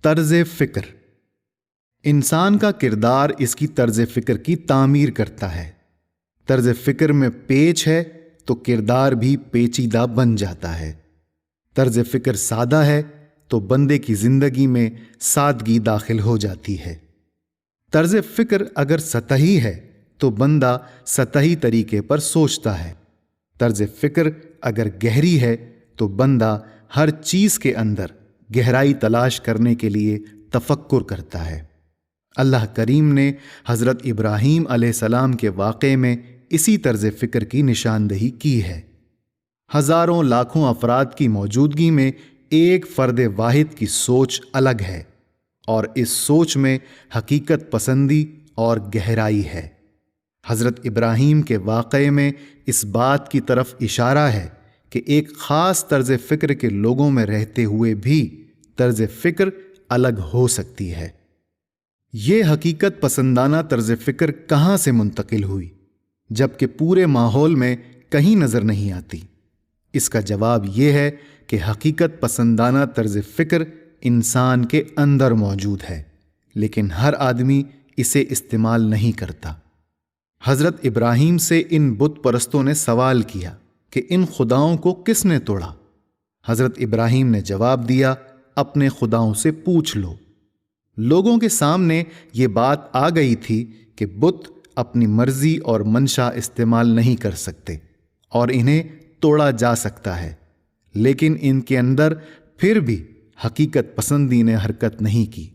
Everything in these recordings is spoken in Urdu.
طرز فکر انسان کا کردار اس کی طرز فکر کی تعمیر کرتا ہے۔ طرز فکر میں پیچ ہے تو کردار بھی پیچیدہ بن جاتا ہے۔ طرز فکر سادہ ہے تو بندے کی زندگی میں سادگی داخل ہو جاتی ہے۔ طرز فکر اگر سطحی ہے تو بندہ سطحی طریقے پر سوچتا ہے۔ طرز فکر اگر گہری ہے تو بندہ ہر چیز کے اندر گہرائی تلاش کرنے کے لیے تفکر کرتا ہے۔ اللہ کریم نے حضرت ابراہیم علیہ السلام کے واقعے میں اسی طرز فکر کی نشاندہی کی ہے۔ ہزاروں لاکھوں افراد کی موجودگی میں ایک فرد واحد کی سوچ الگ ہے، اور اس سوچ میں حقیقت پسندی اور گہرائی ہے۔ حضرت ابراہیم کے واقعے میں اس بات کی طرف اشارہ ہے کہ ایک خاص طرز فکر کے لوگوں میں رہتے ہوئے بھی طرز فکر الگ ہو سکتی ہے۔ یہ حقیقت پسندانہ طرز فکر کہاں سے منتقل ہوئی جبکہ پورے ماحول میں کہیں نظر نہیں آتی؟ اس کا جواب یہ ہے کہ حقیقت پسندانہ طرز فکر انسان کے اندر موجود ہے، لیکن ہر آدمی اسے استعمال نہیں کرتا۔ حضرت ابراہیم سے ان بت پرستوں نے سوال کیا کہ ان خداؤں کو کس نے توڑا؟ حضرت ابراہیم نے جواب دیا، اپنے خداؤں سے پوچھ لو۔ لوگوں کے سامنے یہ بات آ گئی تھی کہ بت اپنی مرضی اور منشا استعمال نہیں کر سکتے اور انہیں توڑا جا سکتا ہے، لیکن ان کے اندر پھر بھی حقیقت پسندی نے حرکت نہیں کی۔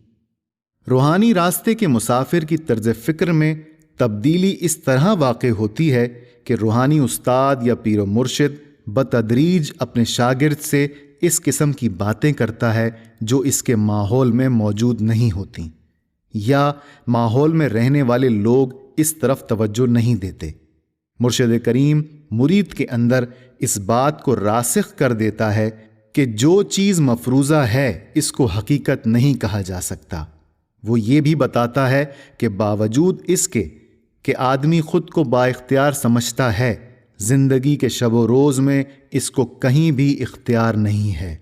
روحانی راستے کے مسافر کی طرز فکر میں تبدیلی اس طرح واقع ہوتی ہے کہ روحانی استاد یا پیر و مرشد بتدریج اپنے شاگرد سے اس قسم کی باتیں کرتا ہے جو اس کے ماحول میں موجود نہیں ہوتی، یا ماحول میں رہنے والے لوگ اس طرف توجہ نہیں دیتے۔ مرشد کریم مرید کے اندر اس بات کو راسخ کر دیتا ہے کہ جو چیز مفروضہ ہے اس کو حقیقت نہیں کہا جا سکتا۔ وہ یہ بھی بتاتا ہے کہ باوجود اس کے کہ آدمی خود کو با اختیار سمجھتا ہے، زندگی کے شب و روز میں اس کو کہیں بھی اختیار نہیں ہے۔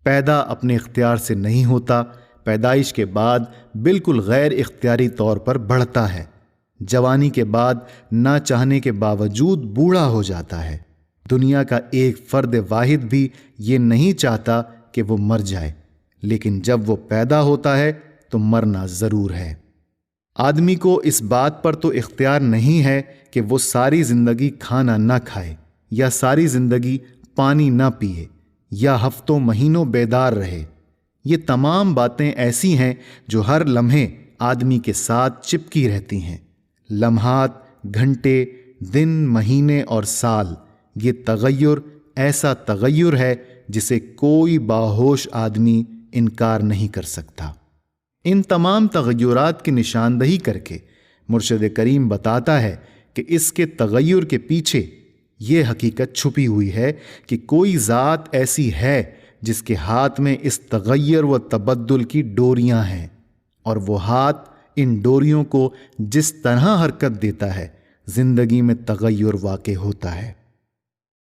پیدا اپنے اختیار سے نہیں ہوتا، پیدائش کے بعد بالکل غیر اختیاری طور پر بڑھتا ہے، جوانی کے بعد نہ چاہنے کے باوجود بوڑھا ہو جاتا ہے۔ دنیا کا ایک فرد واحد بھی یہ نہیں چاہتا کہ وہ مر جائے، لیکن جب وہ پیدا ہوتا ہے تو مرنا ضرور ہے۔ آدمی کو اس بات پر تو اختیار نہیں ہے کہ وہ ساری زندگی کھانا نہ کھائے، یا ساری زندگی پانی نہ پیے، یا ہفتوں مہینوں بیدار رہے۔ یہ تمام باتیں ایسی ہیں جو ہر لمحے آدمی کے ساتھ چپکی رہتی ہیں۔ لمحات، گھنٹے، دن، مہینے اور سال، یہ تغیر ایسا تغیر ہے جسے کوئی باہوش آدمی انکار نہیں کر سکتا۔ ان تمام تغیرات کی نشاندہی کر کے مرشد کریم بتاتا ہے کہ اس کے تغیر کے پیچھے یہ حقیقت چھپی ہوئی ہے کہ کوئی ذات ایسی ہے جس کے ہاتھ میں اس تغیر و تبدل کی ڈوریاں ہیں، اور وہ ہاتھ ان ڈوریوں کو جس طرح حرکت دیتا ہے زندگی میں تغیر واقع ہوتا ہے۔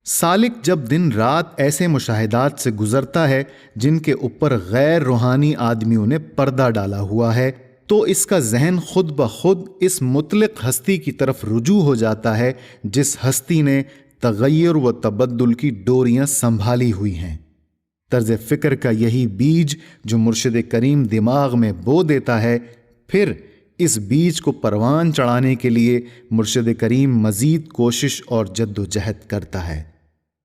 سالک جب دن رات ایسے مشاہدات سے گزرتا ہے جن کے اوپر غیر روحانی آدمیوں نے پردہ ڈالا ہوا ہے، تو اس کا ذہن خود بخود اس مطلق ہستی کی طرف رجوع ہو جاتا ہے جس ہستی نے تغیر و تبدل کی ڈوریاں سنبھالی ہوئی ہیں۔ طرز فکر کا یہی بیج جو مرشد کریم دماغ میں بو دیتا ہے، پھر اس بیج کو پروان چڑھانے کے لیے مرشد کریم مزید کوشش اور جد و جہد کرتا ہے۔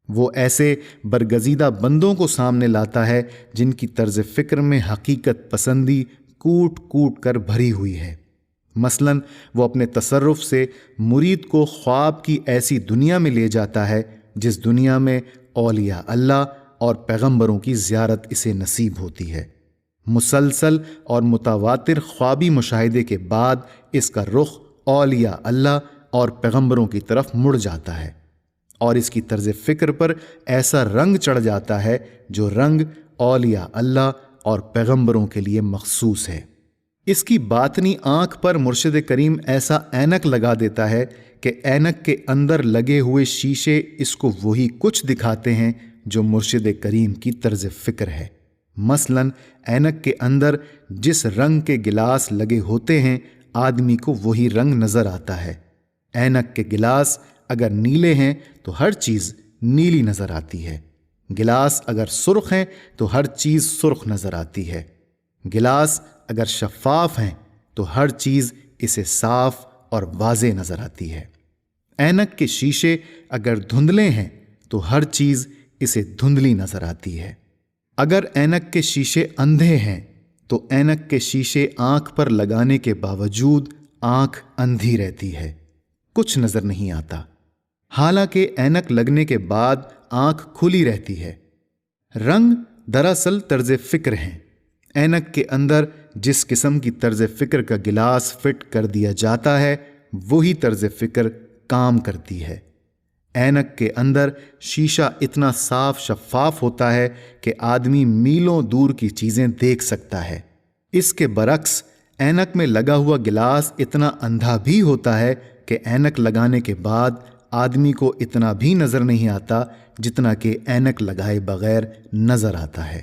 وہ ایسے برگزیدہ بندوں کو سامنے لاتا ہے جن کی طرز فکر میں حقیقت پسندی کوٹ کوٹ کر بھری ہوئی ہے۔ مثلاً وہ اپنے تصرف سے مرید کو خواب کی ایسی دنیا میں لے جاتا ہے جس دنیا میں اولیاء اللہ اور پیغمبروں کی زیارت اسے نصیب ہوتی ہے۔ مسلسل اور متواتر خوابی مشاہدے کے بعد اس کا رخ اولیاء اللہ اور پیغمبروں کی طرف مڑ جاتا ہے، اور اس کی طرز فکر پر ایسا رنگ چڑھ جاتا ہے جو رنگ اولیاء اللہ اور پیغمبروں کے لیے مخصوص ہے۔ اس کی باطنی آنکھ پر مرشد کریم ایسا اینک لگا دیتا ہے کہ اینک کے اندر لگے ہوئے شیشے اس کو وہی کچھ دکھاتے ہیں جو مرشد کریم کی طرز فکر ہے۔ مثلاً اینک کے اندر جس رنگ کے گلاس لگے ہوتے ہیں آدمی کو وہی رنگ نظر آتا ہے۔ اینک کے گلاس اگر نیلے ہیں تو ہر چیز نیلی نظر آتی ہے، گلاس اگر سرخ ہیں تو ہر چیز سرخ نظر آتی ہے، گلاس اگر شفاف ہیں تو ہر چیز اسے صاف اور واضح نظر آتی ہے۔ اینک کے شیشے اگر دھندلے ہیں تو ہر چیز اسے دھندلی نظر آتی ہے۔ اگر اینک کے شیشے اندھے ہیں تو اینک کے شیشے آنکھ پر لگانے کے باوجود آنکھ اندھی رہتی ہے، کچھ نظر نہیں آتا، حالانکہ اینک لگنے کے بعد آنکھ کھلی رہتی ہے۔ رنگ دراصل طرز فکر ہیں۔ اینک کے اندر جس قسم کی طرز فکر کا گلاس فٹ کر دیا جاتا ہے وہی طرز فکر کام کرتی ہے۔ اینک کے اندر شیشہ اتنا صاف شفاف ہوتا ہے کہ آدمی میلوں دور کی چیزیں دیکھ سکتا ہے۔ اس کے برعکس اینک میں لگا ہوا گلاس اتنا اندھا بھی ہوتا ہے کہ اینک لگانے کے بعد آدمی کو اتنا بھی نظر نہیں آتا جتنا کہ اینک لگائے بغیر نظر آتا ہے۔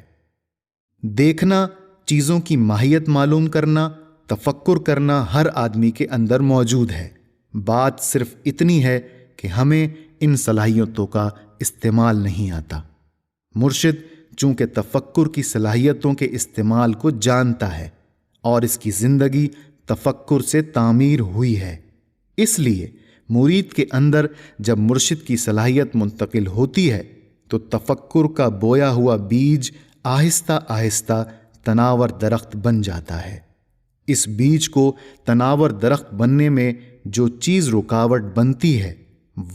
دیکھنا، چیزوں کی ماہیت معلوم کرنا، تفکر کرنا ہر آدمی کے اندر موجود ہے، بات صرف اتنی ہے کہ ہمیں ان صلاحیتوں کا استعمال نہیں آتا۔ مرشد چونکہ تفکر کی صلاحیتوں کے استعمال کو جانتا ہے اور اس کی زندگی تفکر سے تعمیر ہوئی ہے، اس لیے مرید کے اندر جب مرشد کی صلاحیت منتقل ہوتی ہے تو تفکر کا بویا ہوا بیج آہستہ آہستہ تناور درخت بن جاتا ہے۔ اس بیج کو تناور درخت بننے میں جو چیز رکاوٹ بنتی ہے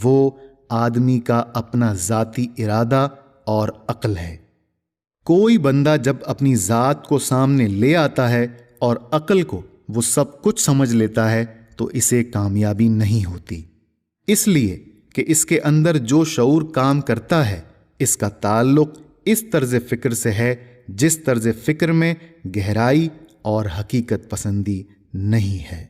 وہ آدمی کا اپنا ذاتی ارادہ اور عقل ہے۔ کوئی بندہ جب اپنی ذات کو سامنے لے آتا ہے اور عقل کو وہ سب کچھ سمجھ لیتا ہے تو اسے کامیابی نہیں ہوتی، اس لیے کہ اس کے اندر جو شعور کام کرتا ہے اس کا تعلق اس طرز فکر سے ہے جس طرز فکر میں گہرائی اور حقیقت پسندی نہیں ہے۔